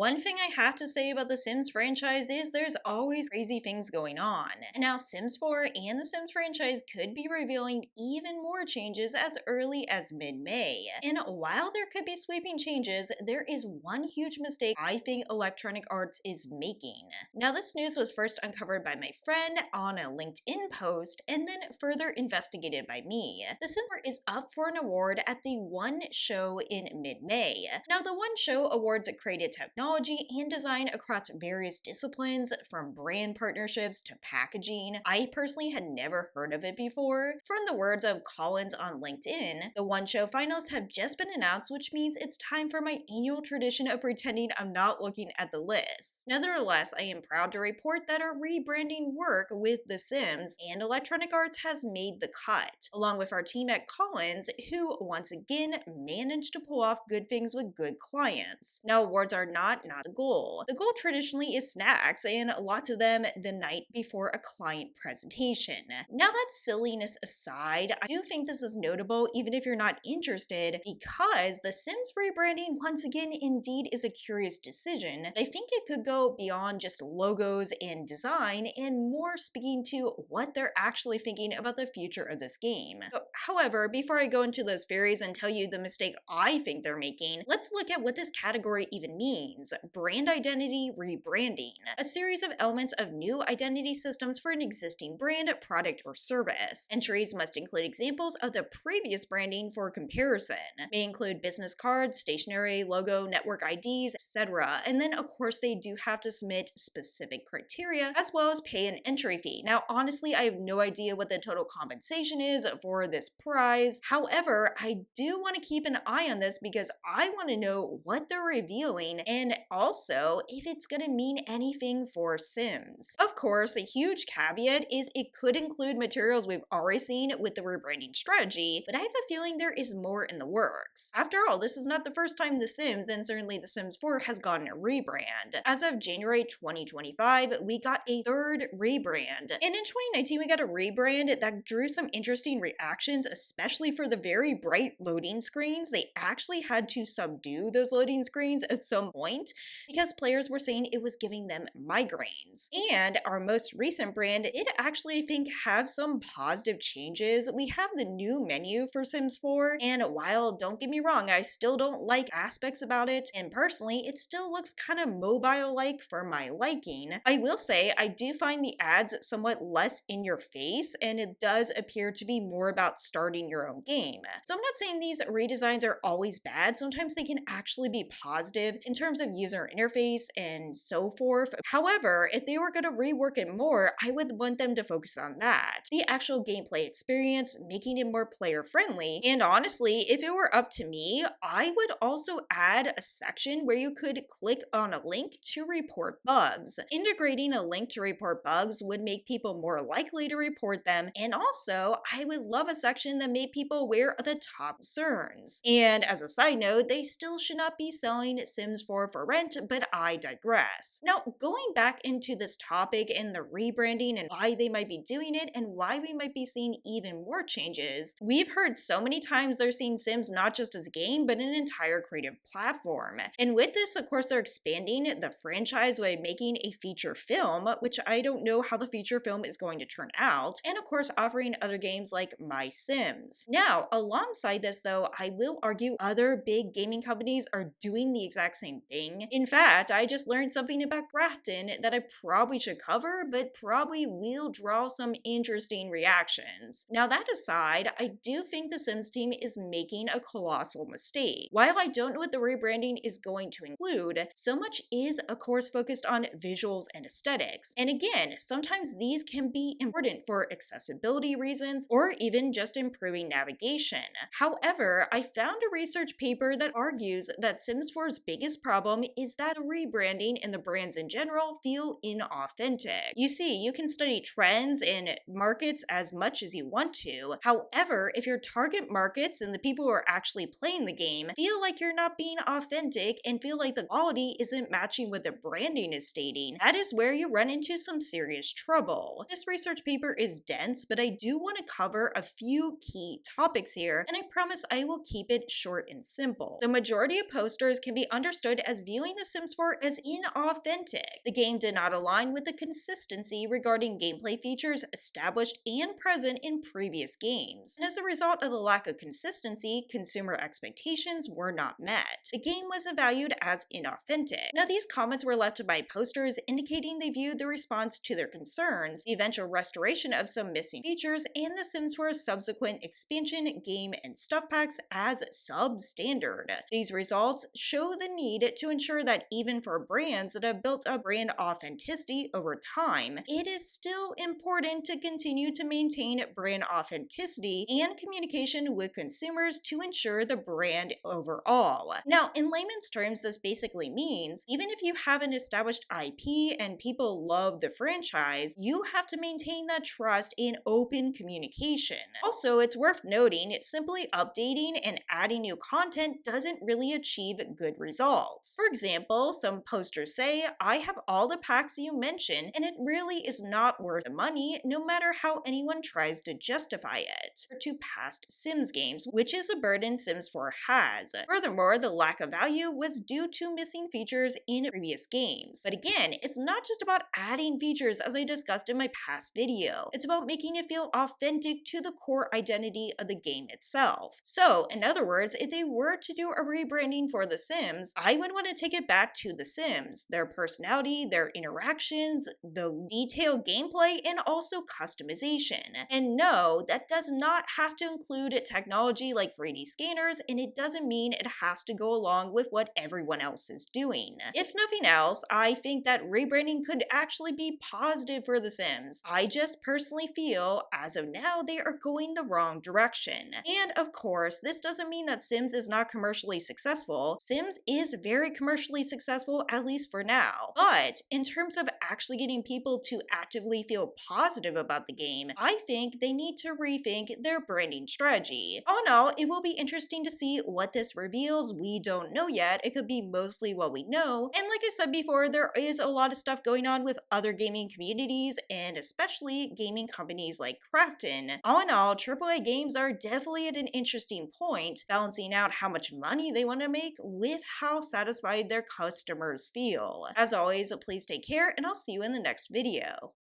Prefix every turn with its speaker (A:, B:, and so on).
A: One thing I have to say about the Sims franchise is there's always crazy things going on. And now Sims 4 and the Sims franchise could be revealing even more changes as early as mid-May. And while there could be sweeping changes, there is one huge mistake I think Electronic Arts is making. Now this news was first uncovered by my friend on a LinkedIn post and then further investigated by me. The Sims 4 is up for an award at the One Show in mid-May. Now the One Show awards creative technology and design across various disciplines, from brand partnerships to packaging. I personally had never heard of it before. From the words of Collins on LinkedIn, the One Show finals have just been announced, which means it's time for my annual tradition of pretending I'm not looking at the list. Nevertheless, I am proud to report that our rebranding work with The Sims and Electronic Arts has made the cut, along with our team at Collins, who once again managed to pull off good things with good clients. Now, awards are not the goal. The goal traditionally is snacks, and lots of them the night before a client presentation. Now that silliness aside, I do think this is notable even if you're not interested, because the Sims rebranding once again indeed is a curious decision. I think it could go beyond just logos and design and more speaking to what they're actually thinking about the future of this game. However, before I go into those theories and tell you the mistake I think they're making, let's look at what this category even means. Brand identity rebranding, a series of elements of new identity systems for an existing brand, product, or service. Entries must include examples of the previous branding for comparison. May include business cards, stationery, logo, network IDs, etc. And then of course they do have to submit specific criteria as well as pay an entry fee. Now honestly, I have no idea what the total compensation is for this prize. However, I do want to keep an eye on this because I want to know what they're revealing and also if it's going to mean anything for Sims. Of course, a huge caveat is it could include materials we've already seen with the rebranding strategy, but I have a feeling there is more in the works. After all, this is not the first time The Sims, and certainly The Sims 4, has gotten a rebrand. As of January 2025, we got a third rebrand. And in 2019, we got a rebrand that drew some interesting reactions, especially for the very bright loading screens. They actually had to subdue those loading screens at some point because players were saying it was giving them migraines. And our most recent brand did actually, I think, have some positive changes. We have the new menu for Sims 4, and while, don't get me wrong, I still don't like aspects about it, and personally, it still looks kind of mobile-like for my liking. I will say, I do find the ads somewhat less in your face, and it does appear to be more about starting your own game. So I'm not saying these redesigns are always bad. Sometimes they can actually be positive in terms of user interface and so forth. However, if they were going to rework it more, I would want them to focus on that. The actual gameplay experience, making it more player friendly. And honestly, if it were up to me, I would also add a section where you could click on a link to report bugs. Integrating a link to report bugs would make people more likely to report them, and also I would love a section that made people aware of the top concerns. And as a side note, they still should not be selling Sims 4 for rent, but I digress. Now, going back into this topic and the rebranding and why they might be doing it and why we might be seeing even more changes, we've heard so many times they're seeing Sims not just as a game, but an entire creative platform. And with this, of course, they're expanding the franchise by making a feature film, which I don't know how the feature film is going to turn out, and of course offering other games like My Sims. Now, alongside this though, I will argue other big gaming companies are doing the exact same thing. In fact, I just learned something about Grafton that I probably should cover, but probably will draw some interesting reactions. Now that aside, I do think the Sims team is making a colossal mistake. While I don't know what the rebranding is going to include, so much is of course focused on visuals and aesthetics. And again, sometimes these can be important for accessibility reasons or even just improving navigation. However, I found a research paper that argues that Sims 4's biggest problem is that rebranding and the brands in general feel inauthentic. You see, you can study trends and markets as much as you want to. However, if your target markets and the people who are actually playing the game feel like you're not being authentic and feel like the quality isn't matching what the branding is stating, that is where you run into some serious trouble. This research paper is dense, but I do want to cover a few key topics here, and I promise I will keep it short and simple. The majority of posters can be understood as viewing The Sims 4 as inauthentic. The game did not align with the consistency regarding gameplay features established and present in previous games. And as a result of the lack of consistency, consumer expectations were not met. The game was valued as inauthentic. Now, these comments were left by posters indicating they viewed the response to their concerns, the eventual restoration of some missing features, and The Sims 4's subsequent expansion, game, and stuff packs as substandard. These results show the need to ensure that even for brands that have built up brand authenticity over time, it is still important to continue to maintain brand authenticity and communication with consumers to ensure the brand overall. Now, in layman's terms, this basically means even if you have an established IP and people love the franchise, you have to maintain that trust in open communication. Also, it's worth noting, simply updating and adding new content doesn't really achieve good results. For example, some posters say, "I have all the packs you mentioned, and it really is not worth the money, no matter how anyone tries to justify it," to past Sims games, which is a burden Sims 4 has. Furthermore, the lack of value was due to missing features in previous games. But again, it's not just about adding features, as I discussed in my past video. It's about making it feel authentic to the core identity of the game itself. So, in other words, if they were to do a rebranding for The Sims, I would want to take it back to The Sims, their personality, their interactions, the detailed gameplay, and also customization. And no, that does not have to include technology like 3D scanners, and it doesn't mean it has to go along with what everyone else is doing. If nothing else, I think that rebranding could actually be positive for The Sims. I just personally feel, as of now, they are going the wrong direction. And of course, this doesn't mean that Sims is not commercially successful. Sims is very commercially successful, at least for now. But in terms of actually getting people to actively feel positive about the game, I think they need to rethink their branding strategy. All in all, it will be interesting to see what this reveals. We don't know yet. It could be mostly what we know. And like I said before, there is a lot of stuff going on with other gaming communities and especially gaming companies like Crafton. All in all, AAA games are definitely at an interesting point, balancing out how much money they want to make with how satisfied their customers feel. As always, please take care, and I'll see you in the next video.